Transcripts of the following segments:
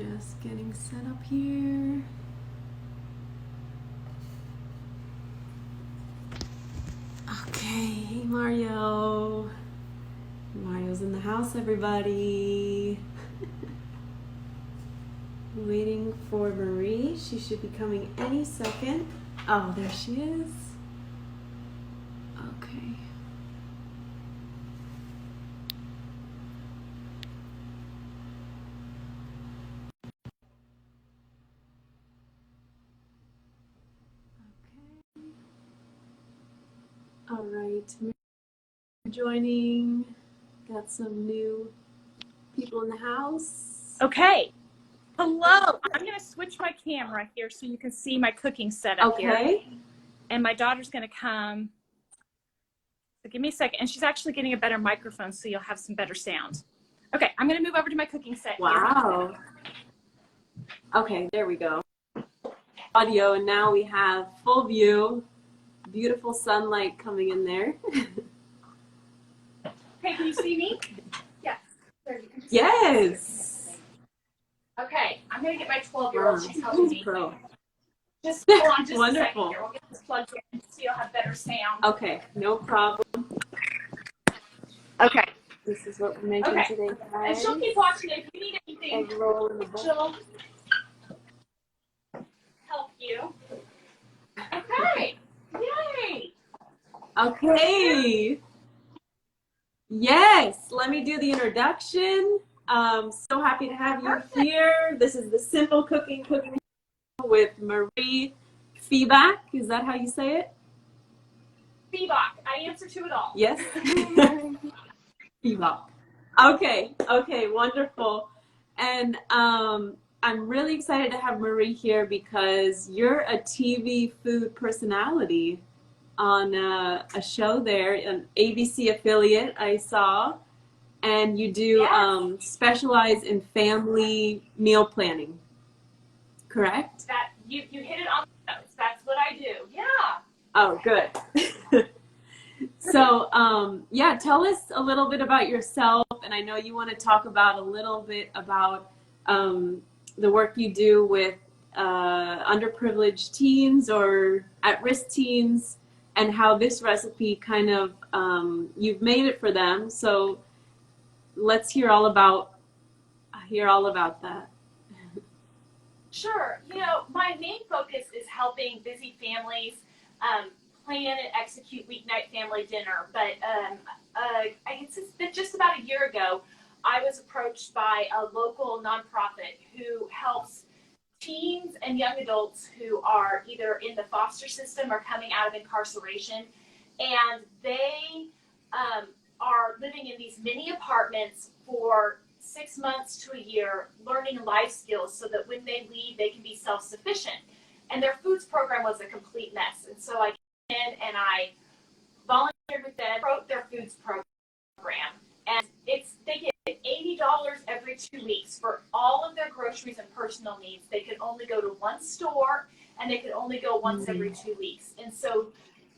Just getting set up here. Okay, hey Mario. Mario's in the house, everybody. Waiting for Marie. She should be coming any second. Oh, there she is. Okay. All right, joining. Got some new people in the house. Okay. Hello. I'm going to switch my camera here so you can see my cooking setup here. Okay. And my daughter's going to come. So give me a second. And she's actually getting a better microphone so you'll have some better sound. Okay. I'm going to move over to my cooking set. Wow. Here. Okay, there we go. Audio, and now we have full view. Beautiful sunlight coming in there. Hey, can you see me? Yes. Yes. Okay, I'm going to get my 12-year-old. She's helping me. Pro. Just hold on just Wonderful. a second here. We'll get this plugged in so you'll have better sound. Okay, no problem. Okay. This is what we're making today, guys. And she'll keep watching it. If you need anything, she'll help you. Okay. Yay. Okay. Yes, let me do the introduction. So happy to have you here. This is the Simple Cooking with Marie Feebach. Is that how you say it? Feebach. I answer to it all. Yes. Feebach. Okay. Okay. Wonderful. And I'm really excited to have Marie here because you're a TV food personality on a show there, an ABC affiliate I saw, and you do Yes. Specialize in family meal planning, correct? That you hit it on the nose. That's what I do. Yeah. Oh, good. So, yeah, tell us a little bit about yourself, and I know you want to talk about a little bit about the work you do with underprivileged teens or at-risk teens, and how this recipe kind of, you've made it for them. So let's hear all about that. Sure. You know, my main focus is helping busy families plan and execute weeknight family dinner. But it's been just about a year ago, I was approached by a local nonprofit who helps teens and young adults who are either in the foster system or coming out of incarceration, and they are living in these mini apartments for 6 months to a year, learning life skills so that when they leave, they can be self-sufficient. And their foods program was a complete mess. And so I came in and I volunteered with them, wrote their foods program, and they get $80 every 2 weeks for all of their groceries and personal needs. They could only go to one store, and they could only go once every 2 weeks. And so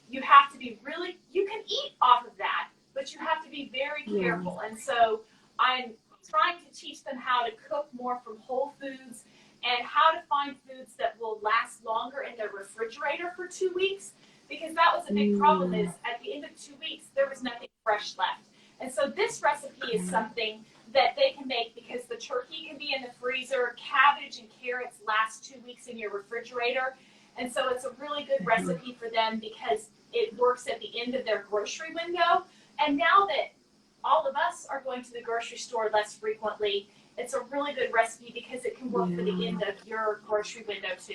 you have to be really, you can eat off of that, but you have to be very careful. And so I'm trying to teach them how to cook more from whole foods and how to find foods that will last longer in their refrigerator for 2 weeks, because that was a big problem, is at the end of 2 weeks, there was nothing fresh left. And so this recipe is something that they can make because the turkey can be in the freezer, cabbage and carrots last 2 weeks in your refrigerator. And so it's a really good recipe for them because it works at the end of their grocery window. And now that all of us are going to the grocery store less frequently, it's a really good recipe because it can work for the end of your grocery window too.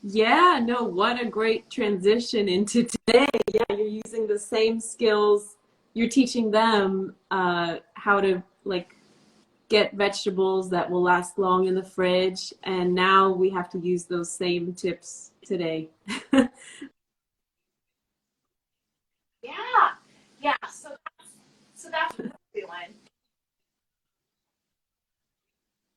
Yeah, no, what a great transition into today. Yeah, you're using the same skills. You're teaching them how to get vegetables that will last long in the fridge. And now we have to use those same tips today. Yeah. So that's what we're doing.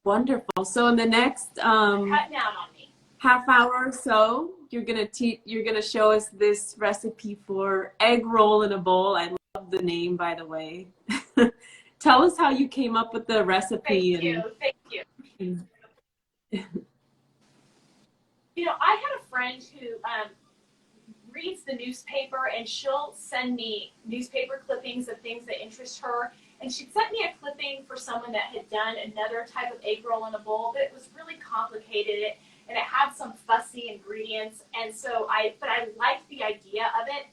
Wonderful. So in the next Cutting out on me. half hour or so, you're gonna show us this recipe for egg roll in a bowl. I love the name, by the way. tell us how you came up with the recipe. Thank you. And You know, I had a friend who reads the newspaper, and she'll send me newspaper clippings of things that interest her. And she sent me a clipping for someone that had done another type of egg roll in a bowl, but it was really complicated, and it had some fussy ingredients. And so but I liked the idea of it.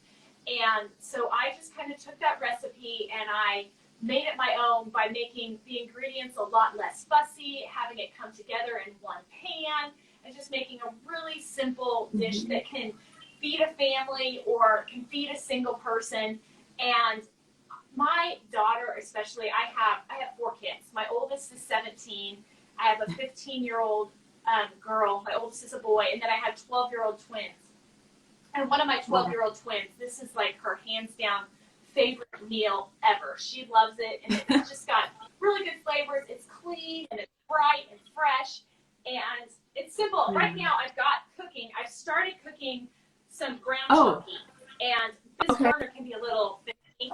And so I just kind of took that recipe and I made it my own by making the ingredients a lot less fussy, having it come together in one pan, and just making a really simple dish that can feed a family or can feed a single person. And my daughter, especially, I have 4 kids. My oldest is 17. I have a 15-year-old girl. My oldest is a boy, and then I have 12-year-old twins. And one of my 12-year-old twins, this is like her hands down favorite meal ever. She loves it, and it's just got really good flavors. It's clean and it's bright and fresh, and it's simple. Right now, I've started cooking some ground turkey, and this burner can be a little thick.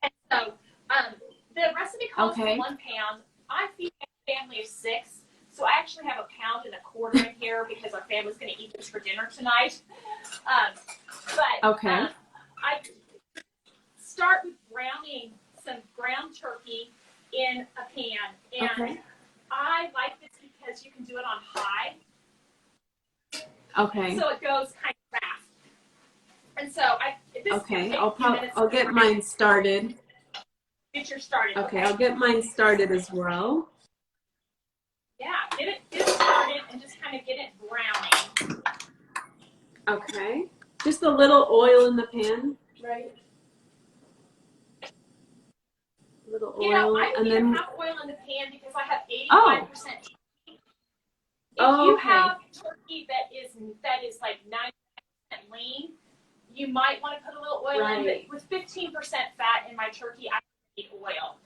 And so the recipe calls for 1 pound. I feed a family of 6, so I actually have 1.25 pounds in here because our family's going to eat this for dinner tonight. I start with browning some ground turkey in a pan, and I like this because you can do it on high. So it goes kind of fast. And so I'll get mine started. Get yours started. Okay, I'll get mine started as well. Yeah, get it started and just kind of get it browning. Okay. Just a little oil in the pan, right? A little oil. You know, I don't even have oil in the pan because I have 85% turkey. If you have turkey that is like 90% lean, you might want to put a little oil in, but with 15% fat in my turkey, I need oil.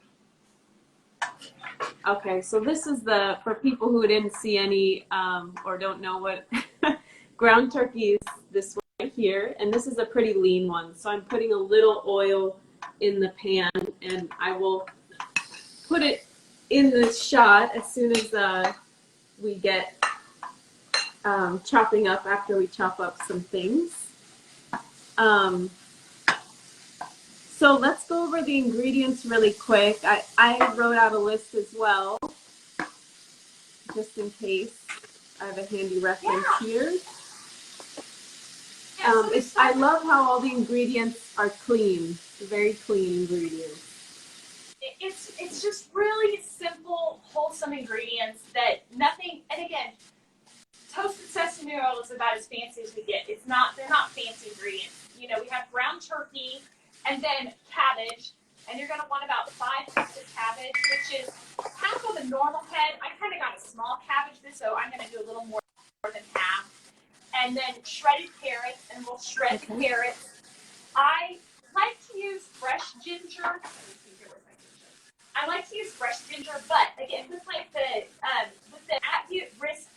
Okay, so this is for people who didn't see any or don't know what ground turkey is, this one right here, and this is a pretty lean one. So I'm putting a little oil in the pan, and I will put it in the shot as soon as we get chopping up, after we chop up some things. So let's go over the ingredients really quick. I wrote out a list as well, just in case. I have a handy reference here. I love how all the ingredients are clean, very clean ingredients. It's just really simple, wholesome ingredients that nothing, and again, toasted sesame oil is about as fancy as we get. They're not fancy ingredients. You know, we have ground turkey and then cabbage, and you're going to want about 5 cups of cabbage, which is half of a normal head. I kind of got a small cabbage, so I'm going to do a little more than half. And then shredded carrots, and we'll shred the carrots. I like to use fresh ginger. I like to use fresh ginger, but again, with the at-risk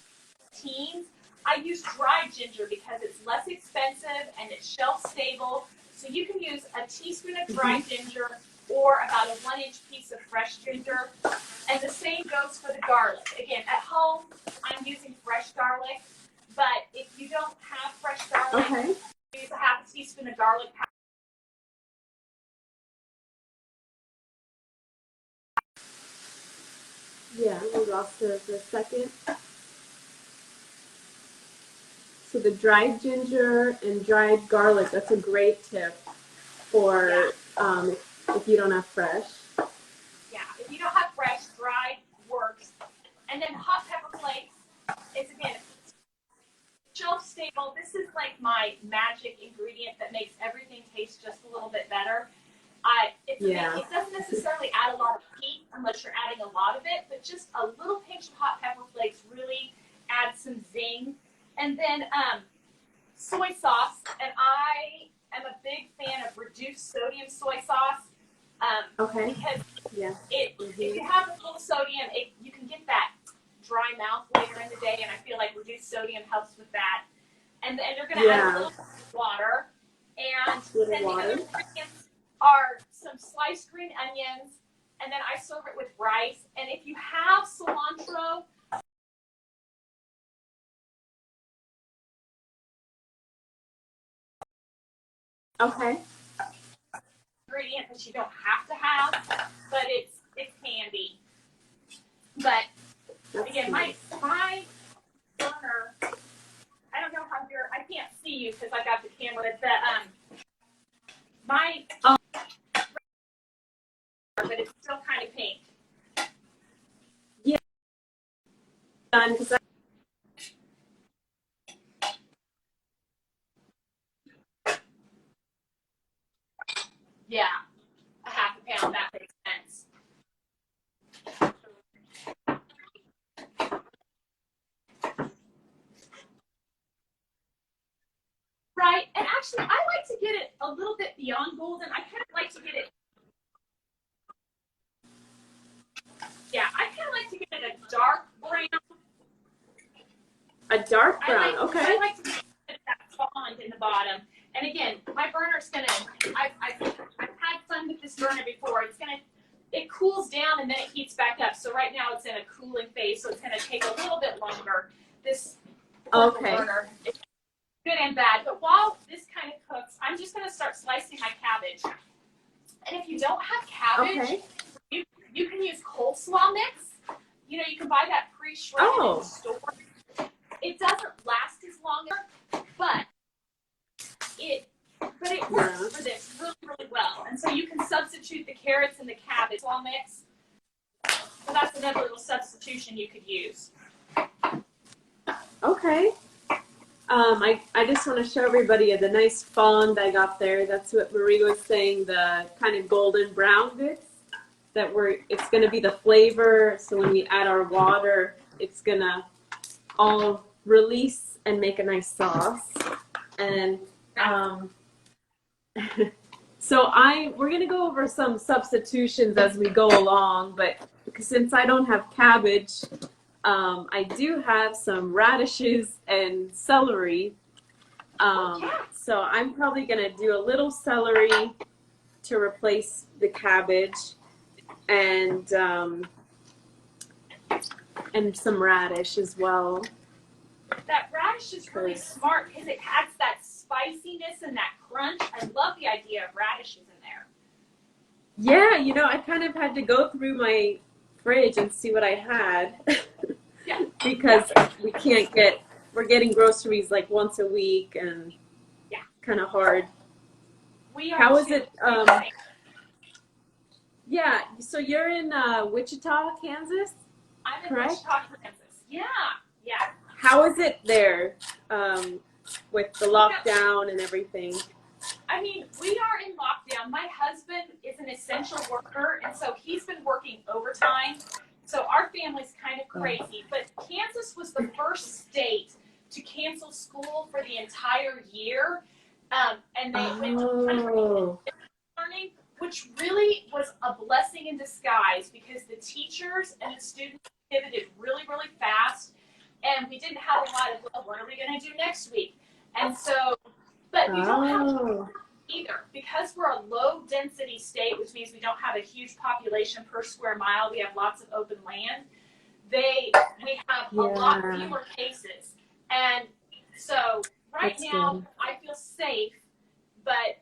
teens, I use dried ginger because it's less expensive and it's shelf stable. So you can use a teaspoon of dried ginger or about a 1-inch piece of fresh ginger. And the same goes for the garlic. Again, at home, I'm using fresh garlic, but if you don't have fresh garlic, use a half a teaspoon of garlic powder. Yeah, we lost her for a second. So the dried ginger and dried garlic, that's a great tip for if you don't have fresh. Yeah, if you don't have fresh, dried works. And then hot pepper flakes is, again, shelf stable. This is like my magic ingredient that makes everything taste just a little bit better. It doesn't necessarily add a lot of heat unless you're adding a lot of it, but just a little pinch of hot pepper flakes really adds some zing. And then soy sauce, and I am a big fan of reduced sodium soy sauce. Because if you have a full sodium, you can get that dry mouth later in the day, and I feel like reduced sodium helps with that. And then you're going to add a little water, and then the other ingredients are some sliced green onions, and then I serve it with rice. And if you have cilantro, Okay. ingredient that you don't have to have, but it's handy. But again, my burner, I don't know how I can't see you because I got the camera. My but it's still kind of pink. Yeah. Yeah, a half a pound, that makes sense. Right, and actually, I like to get it a little bit beyond golden. I kind of like to get it, yeah, I kind of like to get it a dark brown. A dark brown, okay. I like to get that fond in the bottom. And again, my burner's gonna, I've had fun with this burner before. It cools down and then it heats back up. So right now it's in a cooling phase, so it's gonna take a little bit longer. This burner, it's good and bad. But while this kind of cooks, I'm just gonna start slicing my cabbage. And if you don't have cabbage, you can use coleslaw mix. You know, you can buy that pre-shredded in the store. It doesn't last as long, but it works for this really, really well. And so you can substitute the carrots and the cabbage while mix. So that's another little substitution you could use. Okay. I just want to show everybody the nice fond I got there. That's what Marie was saying, the kind of golden brown bits it's going to be the flavor. So when we add our water, it's going to all release and make a nice sauce. And so we're going to go over some substitutions as we go along, but since I don't have cabbage, I do have some radishes and celery. So I'm probably going to do a little celery to replace the cabbage, and some radish as well. That radish is really smart because it adds that spiciness and that crunch. I love the idea of radishes in there. Yeah, you know, I kind of had to go through my fridge and see what I had. Yeah. Because we're getting groceries like once a week, and kind of hard. How is it? Yeah, so you're in Wichita, Kansas? I'm in correct? Wichita, Kansas. Yeah. How is it there with the lockdown and everything? I mean, we are in lockdown. My husband is an essential worker, and so he's been working overtime. So our family's kind of crazy. But Kansas was the first state to cancel school for the entire year. And they went to learning, which really was a blessing in disguise because the teachers and the students pivoted really, really fast. And we didn't have a lot of, well, what are we going to do next week? And so, but we don't have either. Because we're a low density state, which means we don't have a huge population per square mile, we have lots of open land, we have a lot fewer cases. And so right now I feel safe, but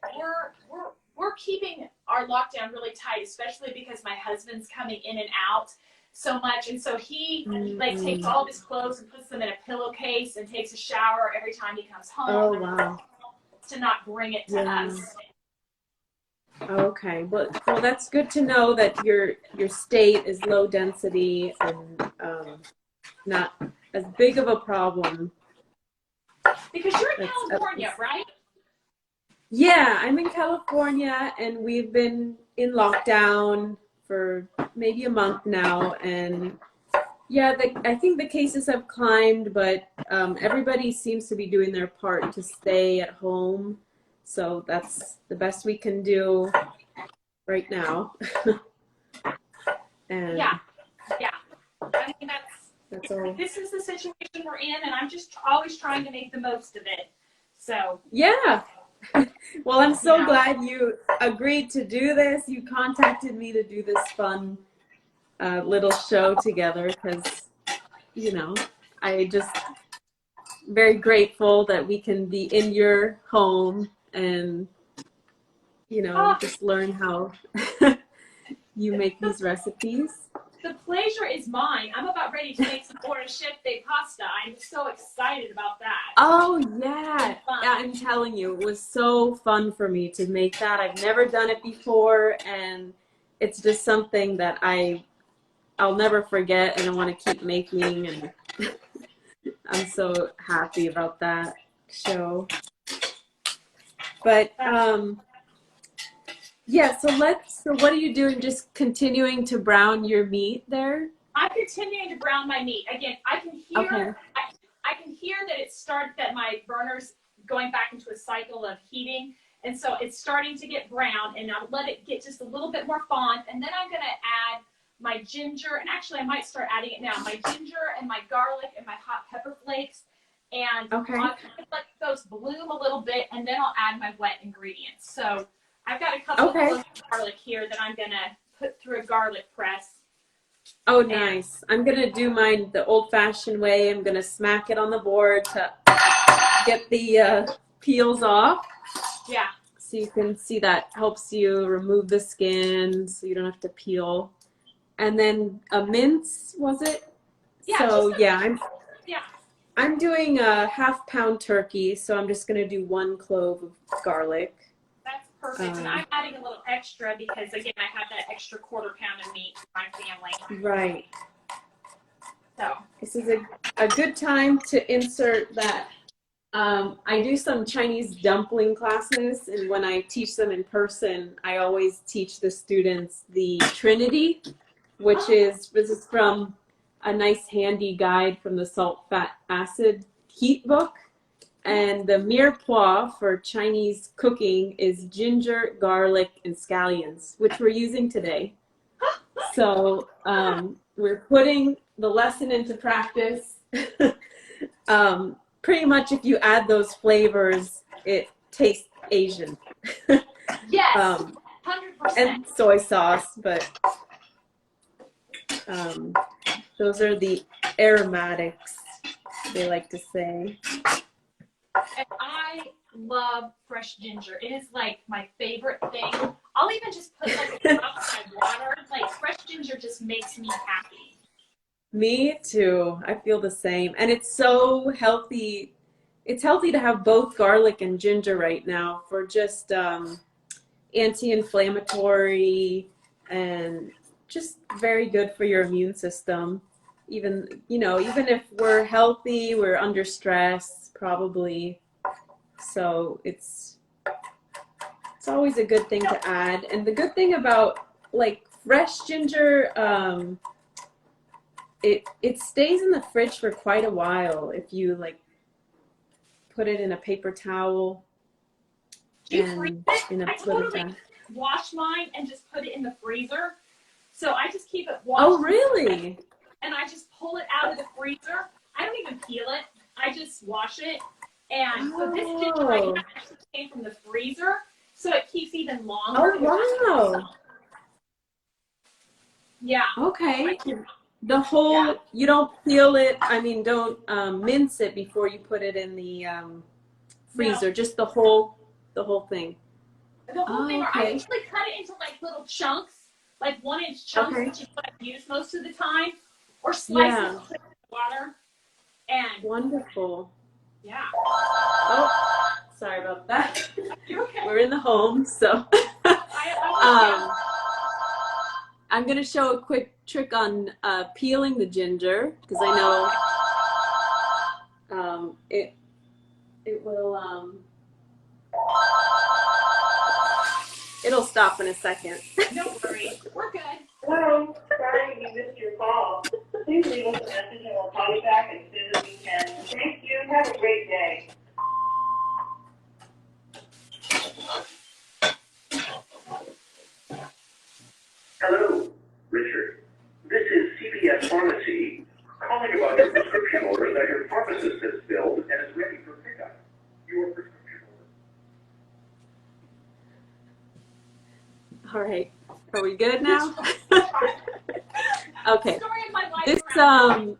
we're keeping our lockdown really tight, especially because my husband's coming in and out so much, and so he like takes all of his clothes and puts them in a pillowcase and takes a shower every time he comes home. Oh, wow. To not bring it to us. Okay, well, that's good to know that your state is low density and not as big of a problem. Because you're in California, right? Yeah, I'm in California, and we've been in lockdown for maybe a month now, and yeah, I think the cases have climbed, but everybody seems to be doing their part to stay at home, so that's the best we can do right now. And yeah. I mean, that's all. This is the situation we're in, and I'm just always trying to make the most of it. So yeah, Well, I'm so Yeah. glad you agreed to do this. You contacted me to do this fun little show together because, you know, I just very grateful that we can be in your home and, you know, Oh, just learn how you make these recipes. the pleasure is mine. I'm about ready to make some borscht de pasta. I'm so excited about that. Oh, It's yeah. fun. I'm telling you, it was so fun for me to make that. I've never done it before, and it's just something that I'll never forget and I want to keep making, and I'm so happy about that show. But yeah, so what are you doing? Just continuing to brown your meat there? I'm continuing to brown my meat. Again, I can Okay. hear I can hear that that my burner's going back into a cycle of heating. And so it's starting to get brown, and I'll let it get just a little bit more fond. And then I'm going to add my ginger, and actually I might start adding it now, my ginger and my garlic and my hot pepper flakes. And Okay. I'll kind of let those bloom a little bit, and then I'll add my wet ingredients. So I've got a couple of cloves of garlic here that I'm going to put through a garlic press. Oh, nice. I'm going to do mine the old-fashioned way. I'm going to smack it on the board to get the peels off. Yeah. So you can see that helps you remove the skin so you don't have to peel. And then a mince, was it? Yeah. So I'm doing a half-pound turkey, so I'm just going to do 1 clove of garlic. That's perfect. And I'm adding a little extra because, again, I have that extra quarter pound of meat for my family. Right. So this is a good time to insert that. I do some Chinese dumpling classes, and when I teach them in person, I always teach the students the Trinity, which is this is from a nice handy guide from the Salt, Fat, Acid Heat book. And the mirepoix for Chinese cooking is ginger, garlic, and scallions, which we're using today. So we're putting the lesson into practice. Pretty much if you add those flavors, it tastes Asian. yes, 100%. And soy sauce, but those are the aromatics, they like to say. And I love fresh ginger. It is like my favorite thing. I'll even just put like a drop in my water. Like fresh ginger just makes me happy. Me too. I feel the same. And it's so healthy. It's healthy to have both garlic and ginger right now for just anti-inflammatory and just very good for your immune system. Even, you know, even if we're healthy, we're under stress, probably. So it's always a good thing to add. And the good thing about like fresh ginger, it stays in the fridge for quite a while if you like put it in a paper towel. Do you freeze it? I totally bag. wash mine and just put it in the freezer. So I just keep it washed. Oh, really? And I just pull it out of the freezer. I don't even peel it. I just wash it. And so this ginger right now actually came from the freezer, so it keeps even longer. Oh, wow. Yeah. Okay. The whole, you don't peel it, I mean, don't mince it before you put it in the freezer, No. just the whole thing. The whole thing. I usually cut it into like little chunks, like 1-inch chunks, which is what I use most of the time, or slice it with water. And wonderful. Yeah. Oh, sorry about that. You're okay. We're in the home, so. I'm going to show a quick trick on peeling the ginger, because I know it will, it'll stop in a second. No worries. We're good. Hello. Sorry we missed your call. Please leave us a message and we'll call you back as soon as we can. Thank you. Have a great day. Hello, Richard. This is CVS Pharmacy calling about your prescription order that your pharmacist has filled and is ready for pickup. Your prescription order. All right. Are we good now? Okay. Story of my life This around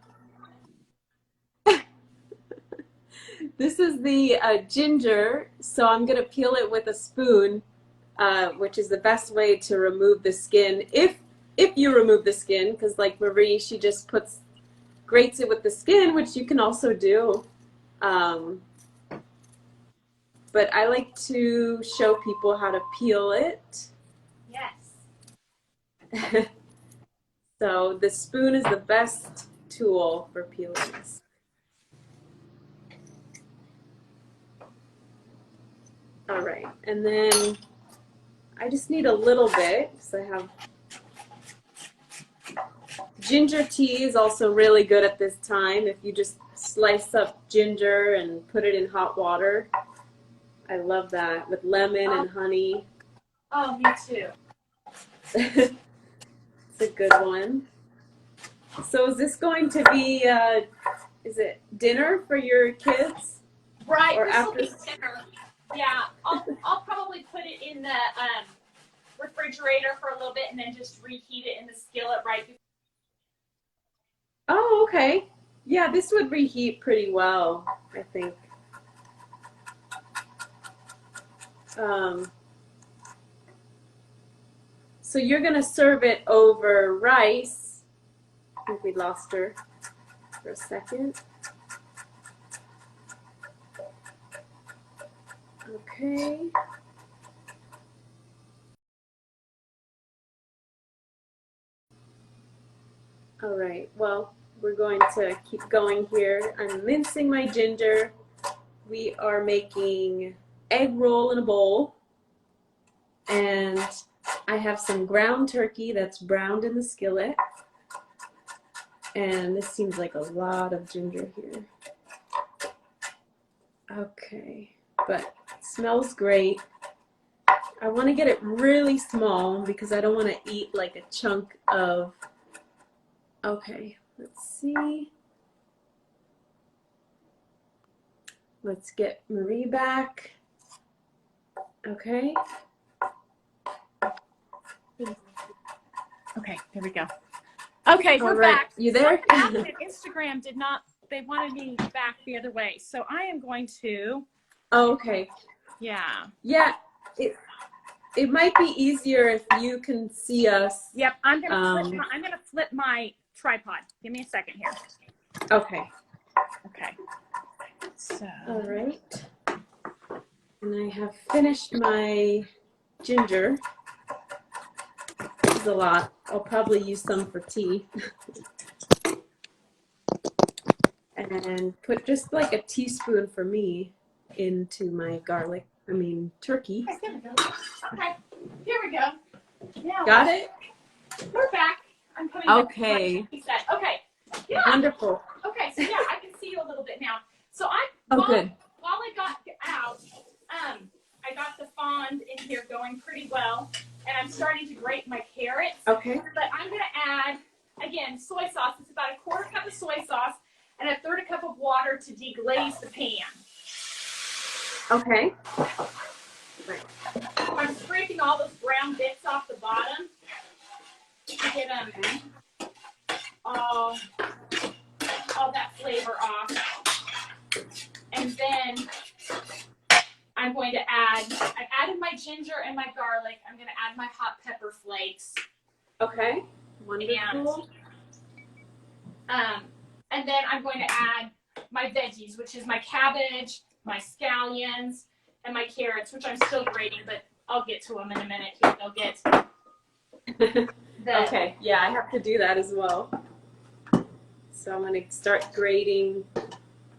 this is the ginger, so I'm gonna peel it with a spoon, which is the best way to remove the skin. If you remove the skin, because like Marie, she just grates it with the skin, which you can also do. But I like to show people how to peel it. Yes. So the spoon is the best tool for peeling this. All right, and then I just need a little bit because I have ginger tea is also really good at this time. If you just slice up ginger and put it in hot water, I love that with lemon and honey. Oh, me too. It's a good one. So is this going to be, is it dinner for your kids? Right, Or this will after? be dinner. Yeah, I'll probably put it in the refrigerator for a little bit and then just reheat it in the skillet right before. Oh, okay. Yeah, this would reheat pretty well, I think. So you're going to serve it over rice. I think we lost her for a second. Okay. All right, well, we're going to keep going here. I'm mincing my ginger. We are making egg roll in a bowl. And I have some ground turkey that's browned in the skillet. And this seems like a lot of ginger here. Okay, but it smells great. I want to get it really small because I don't want to eat like a chunk of. Okay, let's see. Let's get Marie back. Okay. Okay, there we go. Okay, we're back. You there? Instagram did not, they wanted me back the other way. So I am going to. Oh, okay. Yeah. Yeah, it might be easier if you can see us. Yep, I'm gonna flip my tripod. Give me a second here. Okay. Okay. So. All right. And I have finished my ginger. This is a lot. I'll probably use some for tea. And put just like a teaspoon for me into my turkey. Okay, there we go. Okay, here we go. Now, Got it? we're back. I'm putting Okay. my set. Okay. Yeah. Wonderful. Okay, so yeah, I can see you a little bit now. So Good. While I got out, I got the fond in here going pretty well, and I'm starting to grate my carrots. Okay. But I'm going to add, again, soy sauce. It's about a 1/4 cup of soy sauce and a 1/3 cup of water to deglaze the pan. Okay. I'm scraping all those brown bits off the bottom to get all that flavor off. And then I'm going to I've added my ginger and my garlic. I'm going to add my hot pepper flakes. Okay. Wonderful. And then I'm going to add my veggies, which is my cabbage, my scallions, and my carrots, which I'm still grating, but I'll get to them in a minute. Here, they'll get. Okay. Yeah, I have to do that as well. So I'm going to start grating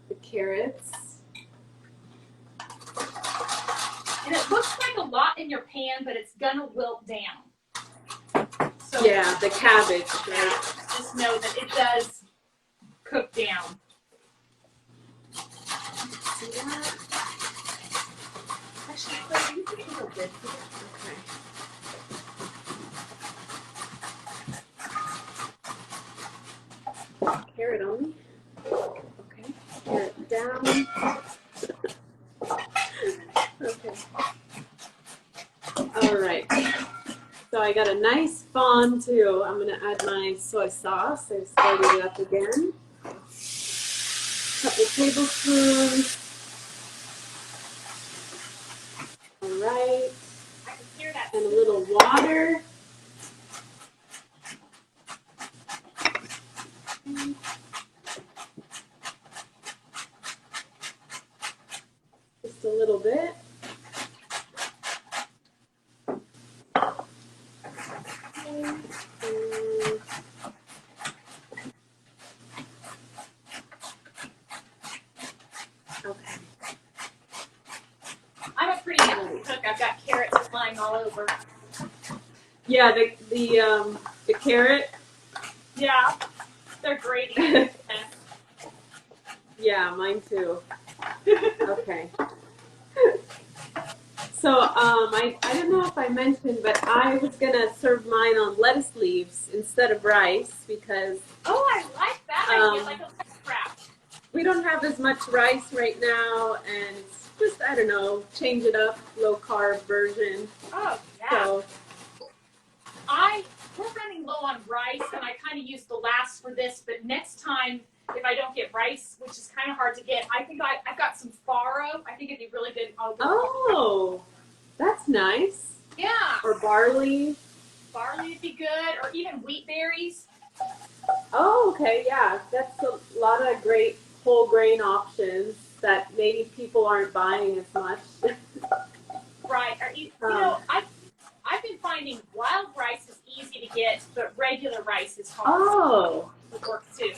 the carrots. And it looks like a lot in your pan, but it's gonna wilt down. So Yeah, the cabbage. Right? just know that it does cook down. See that? Actually, Claire, you think it'll good for it? Okay. Carrot only. Okay. Carrot down. Okay. All right. So I got a nice fond too. I'm gonna add my soy sauce. I started it up again. Couple tablespoons. All right. I can hear that. And a little water. Just a little bit. Okay. I'm a pretty healthy cook. I've got carrots flying all over. Yeah, the carrot. Yeah, they're great. Yeah, mine too. Okay. So I don't know if I mentioned, but I was gonna serve mine on lettuce leaves instead of rice because Oh, I like that idea, like a lettuce wrap. we don't have as much rice right now, and it's just, I don't know, change it up, low carb version. Oh, yeah. So We're running low on rice, and I kind of used the last for this, but next time, if I don't get rice, which is kind of hard to get, I think I've got some farro. I think it'd be really good. oh, that's nice. Yeah. Or barley. Barley would be good, or even wheat berries. Oh, okay, yeah, that's a lot of great whole grain options that maybe people aren't buying as much. Right. Or, you know, I've been finding wild rice is easy to get, but regular rice is hard. Oh, It works too.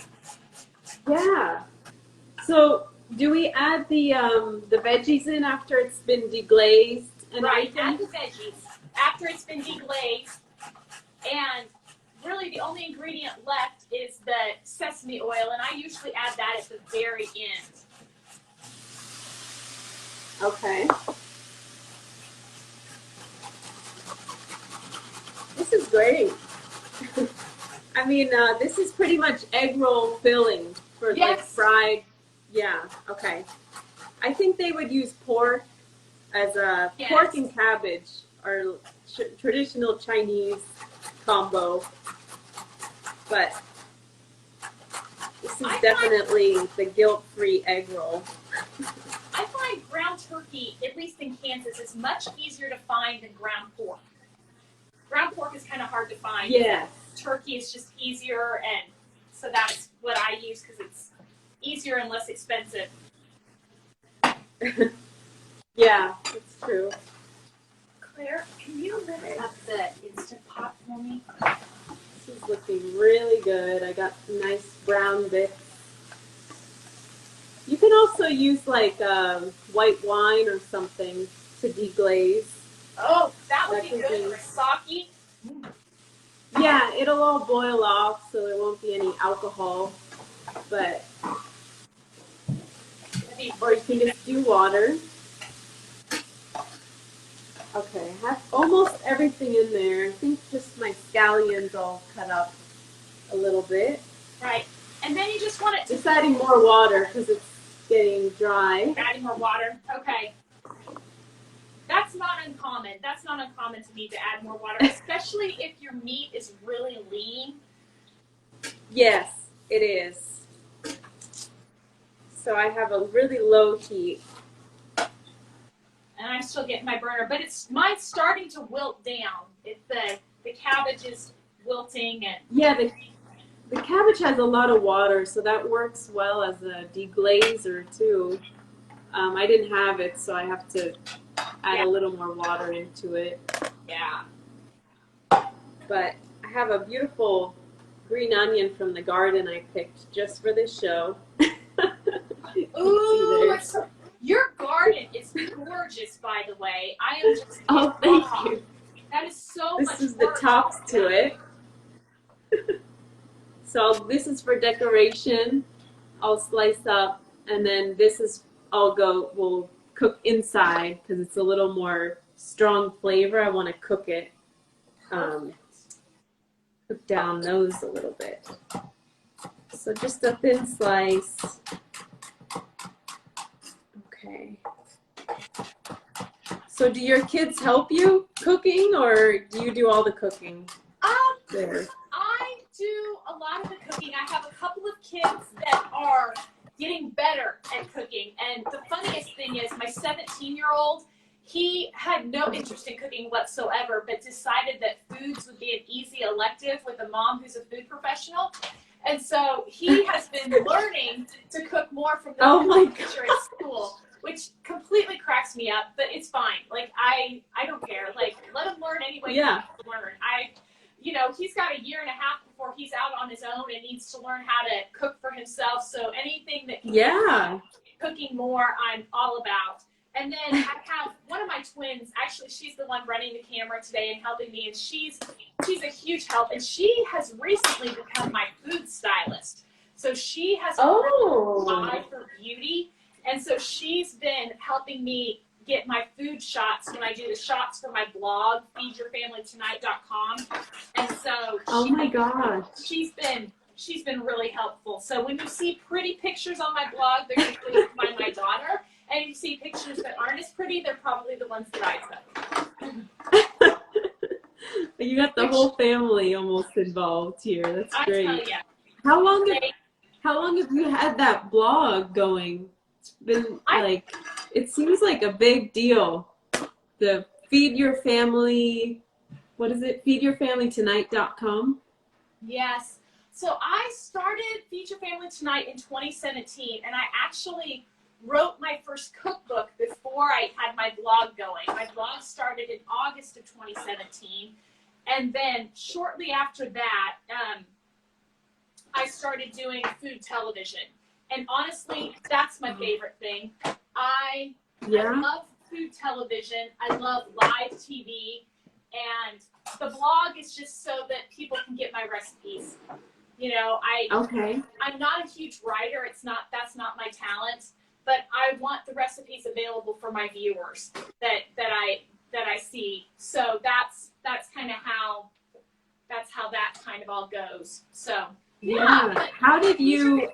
yeah. So, do we add the veggies in after it's been deglazed and Right. everything? Add the veggies after it's been deglazed, and really the only ingredient left is the sesame oil, and I usually add that at the very end. Okay. This is great. I mean, this is pretty much egg roll filling for like Yes. fried. Yeah. Okay. I think they would use pork as a Yes. pork and cabbage or traditional Chinese combo, but this is definitely the guilt-free egg roll. I find ground turkey, at least in Kansas, is much easier to find than ground pork. Ground pork is kind of hard to find. Yes. Turkey is just easier, and so that's what I use because it's easier and less expensive. Yeah, it's true. Claire, can you lift up the Instant Pot for me? This is looking really good. I got some nice brown bits. You can also use like white wine or something to deglaze. Oh, that would That be could good be- for sake. Yeah, it'll all boil off, so there won't be any alcohol. But or you can just do water. Okay, I have almost everything in there. I think just my scallions all cut up a little bit. Right. And then you just want it to Just adding more water because it's getting dry. adding more water. Okay. That's not uncommon. That's not uncommon to me to add more water, especially if your meat is really lean. Yes, it is. So I have a really low heat. And I'm still getting my burner, but mine's starting to wilt down. The cabbage is wilting, and Yeah, the cabbage has a lot of water, so that works well as a deglazer too. I didn't have it, so I have to add a little more water into it. yeah. But I have a beautiful green onion from the garden I picked just for this show. Ooh, your garden is gorgeous, by the way. I am just Oh, thank you. That is so much This is the work. tops to it. So this is for decoration. I'll slice up, and then this is we'll cook inside because it's a little more strong flavor. I want to cook it, cook down those a little bit. So just a thin slice. Okay. So do your kids help you cooking, or do you do all the cooking there? I do a lot of the cooking. I have a couple of kids that are getting better at cooking. And the funniest thing is my 17-year-old, he had no interest in cooking whatsoever, but decided that foods would be an easy elective with a mom who's a food professional. And so he has been learning to cook more from the teacher at school, which completely cracks me up, but it's fine. Like, I don't care. Like, let him learn any way he wants to learn. You know, he's got a year and a half before he's out on his own and needs to learn how to cook for himself. So anything that can get cooking more, I'm all about. And then I have one of my twins, actually, she's the one running the camera today and helping me, and she's a huge help. And she has recently become my food stylist. So she has a real eye for beauty. And so she's been helping me get my food shots when I do the shots for my blog, feedyourfamilytonight.com. And so she's been really helpful. So when you see pretty pictures on my blog, they're usually by my daughter. And if you see pictures that aren't as pretty, they're probably the ones that I took. You got the whole family almost involved here. That's great. I tell you. How long have you had that blog going? It's been it seems like a big deal. The Feed Your Family, what is it? feedyourfamilytonight.com? Yes. So I started Feed Your Family Tonight in 2017, and I actually wrote my first cookbook before I had my blog going. My blog started in August of 2017, and then shortly after that, I started doing food television. And honestly, that's my favorite thing. I love food television. I love live TV, and the blog is just so that people can get my recipes. You know, I'm not a huge writer. That's not my talent. But I want the recipes available for my viewers that I see. So that's kind of how that kind of all goes. So how did you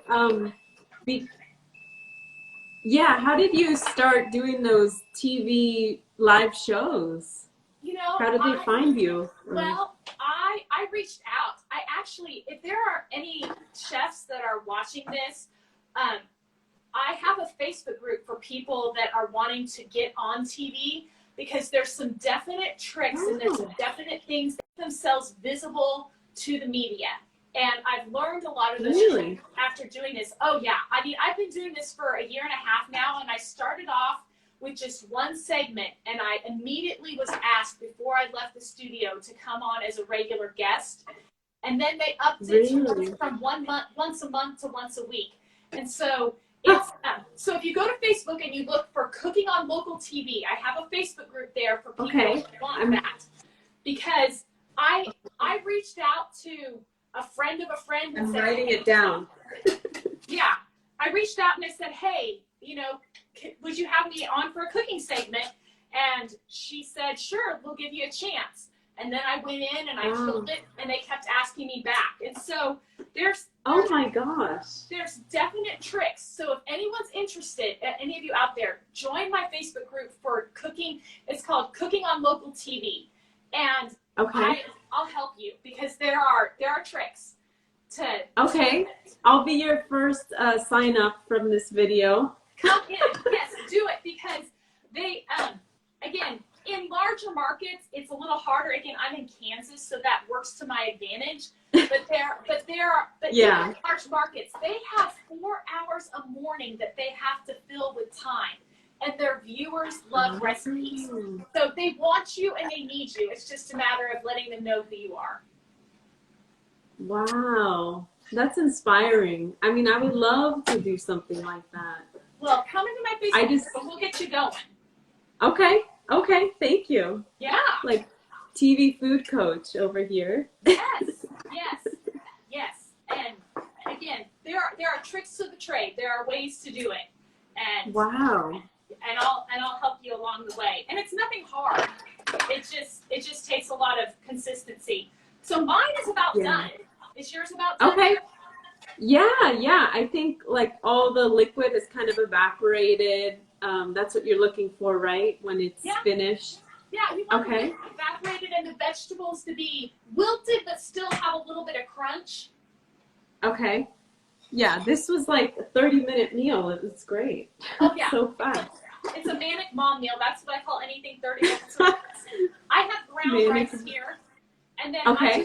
how did you start doing those TV live shows? You know, how did they find you? Well, I reached out. I actually, if there are any chefs that are watching this, I have a Facebook group for people that are wanting to get on TV, because there's some definite tricks and there's some definite things that make themselves visible to the media. And I've learned a lot of those tricks after doing this. Oh yeah, I mean, I've been doing this for a year and a half now, and I started off with just one segment, and I immediately was asked before I left the studio to come on as a regular guest. And then they upped it from once a month to once a week. And so so if you go to Facebook and you look for Cooking on Local TV, I have a Facebook group there for people who want that. Because I reached out to a friend of a friend and I'm said, writing it down. Yeah. I reached out and I said, hey, you know, would you have me on for a cooking segment? And she said, sure, we'll give you a chance. And then I went in and I killed it, and they kept asking me back. And so there's my gosh. There's definite tricks. So if anyone's interested, any of you out there, join my Facebook group for cooking. It's called Cooking on Local TV. And I'll help you, because there are tricks to I'll be your first sign up from this video. Come in. Yes, do it, because they again, in larger markets, it's a little harder. Again, I'm in Kansas, so that works to my advantage. But in large markets, they have 4 hours a morning that they have to fill with time, and their viewers love recipes. So they want you and they need you. It's just a matter of letting them know who you are. Wow, that's inspiring. I mean, I would love to do something like that. Well, come into my Facebook group and we'll get you going. Okay, thank you. Yeah. Like TV food coach over here. Yes. And again, there are tricks to the trade. There are ways to do it. And and I'll help you along the way. And it's nothing hard. It just takes a lot of consistency. So mine is about done. Is yours about done? Okay. Yeah. I think like all the liquid is kind of evaporated. That's what you're looking for, right? When it's finished. Yeah, you want Okay. it evaporated and the vegetables to be wilted but still have a little bit of crunch. Okay. Yeah, this was like a 30-minute meal. It was great. Oh yeah. So fast. It's a manic mom meal. That's what I call anything 30 minutes. I have ground rice here, and then I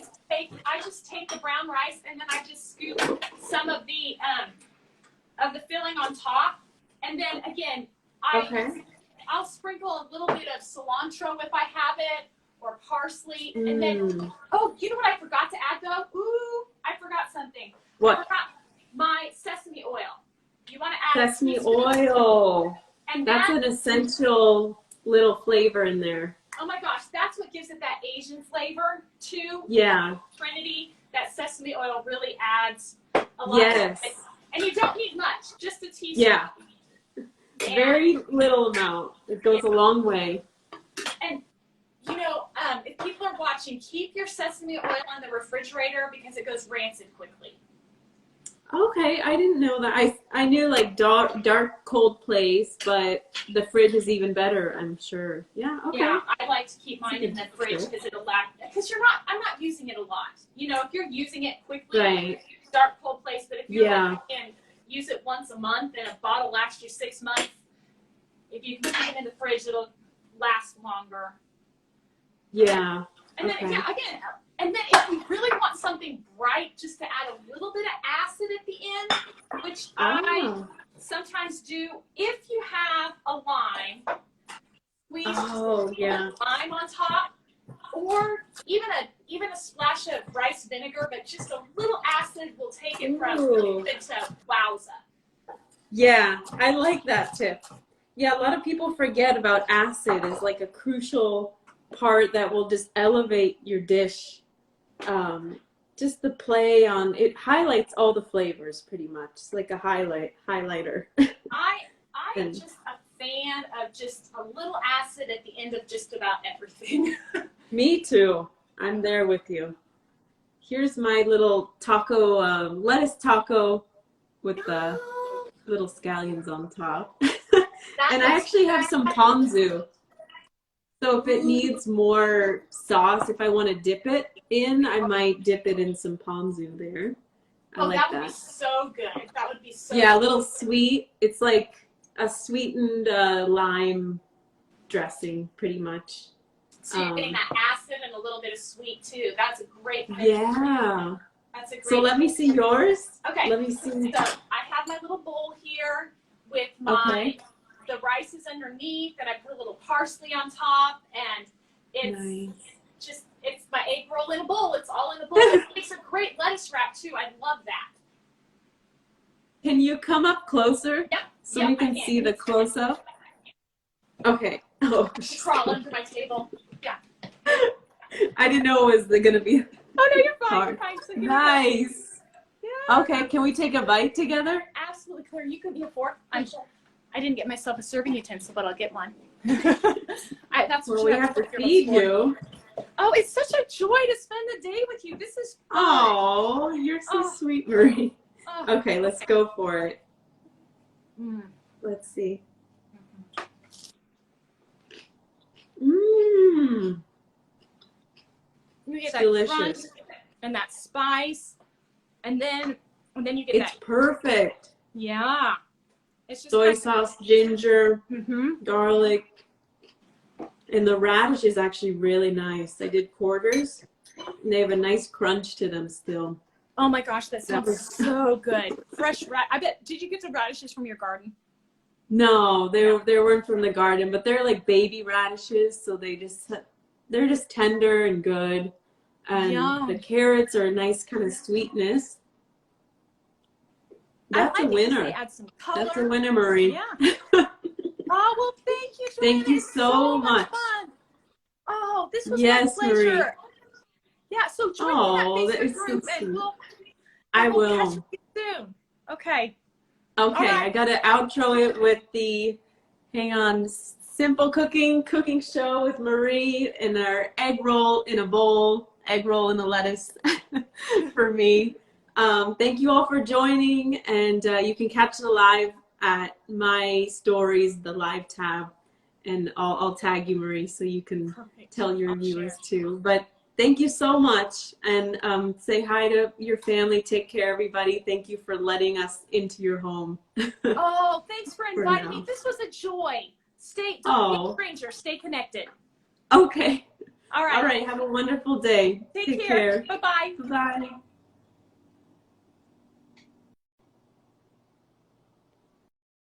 just take the brown rice and then I just scoop some of the filling on top, and then again I'll sprinkle a little bit of cilantro if I have it, or parsley, and then you know what I forgot to add though? Ooh, I forgot something. What? I forgot my sesame oil. You want to add Sesame oil. And that's an essential little flavor in there. Oh my gosh, that's what gives it that Asian flavor too. Yeah. Trinity, that sesame oil really adds a lot. Yes. Of it. And you don't need much, just a teaspoon. Yeah. Very little amount. It goes a long way. And you know, if people are watching, keep your sesame oil in the refrigerator because it goes rancid quickly. Okay, I didn't know that. I knew like dark cold place, but the fridge is even better, I'm sure. Yeah, okay. Yeah, I like to keep mine in the fridge because I'm not using it a lot. You know, if you're using it quickly, right. Dark cold place, but if you can use it once a month and a bottle lasts you 6 months, if you can keep it in the fridge, it'll last longer. Yeah. And then again, and then if you really want something bright, just to add a little bit of acid at the end, which I sometimes do. If you have a lime, squeeze lime on top, or even a splash of rice vinegar, but just a little acid will take it from really good to wowza. Yeah, I like that tip. Yeah, a lot of people forget about acid is like a crucial part that will just elevate your dish. Just the play on it highlights all the flavors pretty much. It's like a highlighter. I am just a fan of just a little acid at the end of just about everything. Me too. I'm there with you. Here's my little taco, lettuce taco with the little scallions on top. And I actually have some ponzu. So if it needs more sauce, if I want to dip it in, I might dip it in some ponzu there. I like that would be so good. That would be so good. Yeah, a little sweet. It's like a sweetened lime dressing, pretty much. So you're getting that acid and a little bit of sweet too. That's a great mix. Yeah. That's a great So let me see yours. Okay. Let me see. So I have my little bowl here with my the rice is underneath, and I put a little parsley on top, and it's just it's my egg roll in a bowl. It's all in a bowl. It makes a great lettuce wrap too. I love that. Can you come up closer? Yep. So we can see the close up. Okay. Oh. Crawl under my table. Yeah. I didn't know it was gonna be. Oh no, you're fine. You're fine. So Nice. Yeah. Okay. Can we take a bite together? Absolutely, Claire. You can be a fork. I didn't get myself a serving utensil, but I'll get one. That's what we have to feed you. Oh, it's such a joy to spend the day with you. This is fun. Oh, you're so sweet, Marie. Oh. Okay, let's go for it. Let's see. Mmm. You get that delicious. crunch and that spice, and then you get It's perfect. Yeah. It's just soy sauce, ginger, Mm-hmm. garlic, and the radish is actually really nice. I did quarters, and they have a nice crunch to them still. Oh my gosh, that sounds so good. Fresh I bet. Did you get the radishes from your garden? No, they weren't from the garden, but they're like baby radishes, so they're just tender and good. And the carrots are a nice kind of sweetness. That's a winner. Add some color. That's a winner, Marie. Yeah. Oh, well, thank you, Joanna. Thank you so much. Fun. Oh, this was my pleasure. Marie. Yeah, so join me in that Facebook group, so and I will will. catch you soon. Okay. Okay, right. I got to outro it with the, hang on, simple cooking show with Marie and our egg roll in a bowl, egg roll in the lettuce for me. Thank you all for joining, and you can catch the live at my stories, the live tab, and I'll tag you, Marie, so you can tell your viewers too. But thank you so much, and say hi to your family. Take care, everybody. Thank you for letting us into your home. Oh, thanks for inviting me. This was a joy. Don't be a stranger. Stay connected. Okay. All right. All right. Have a wonderful day. Take care. Bye-bye. Bye-bye.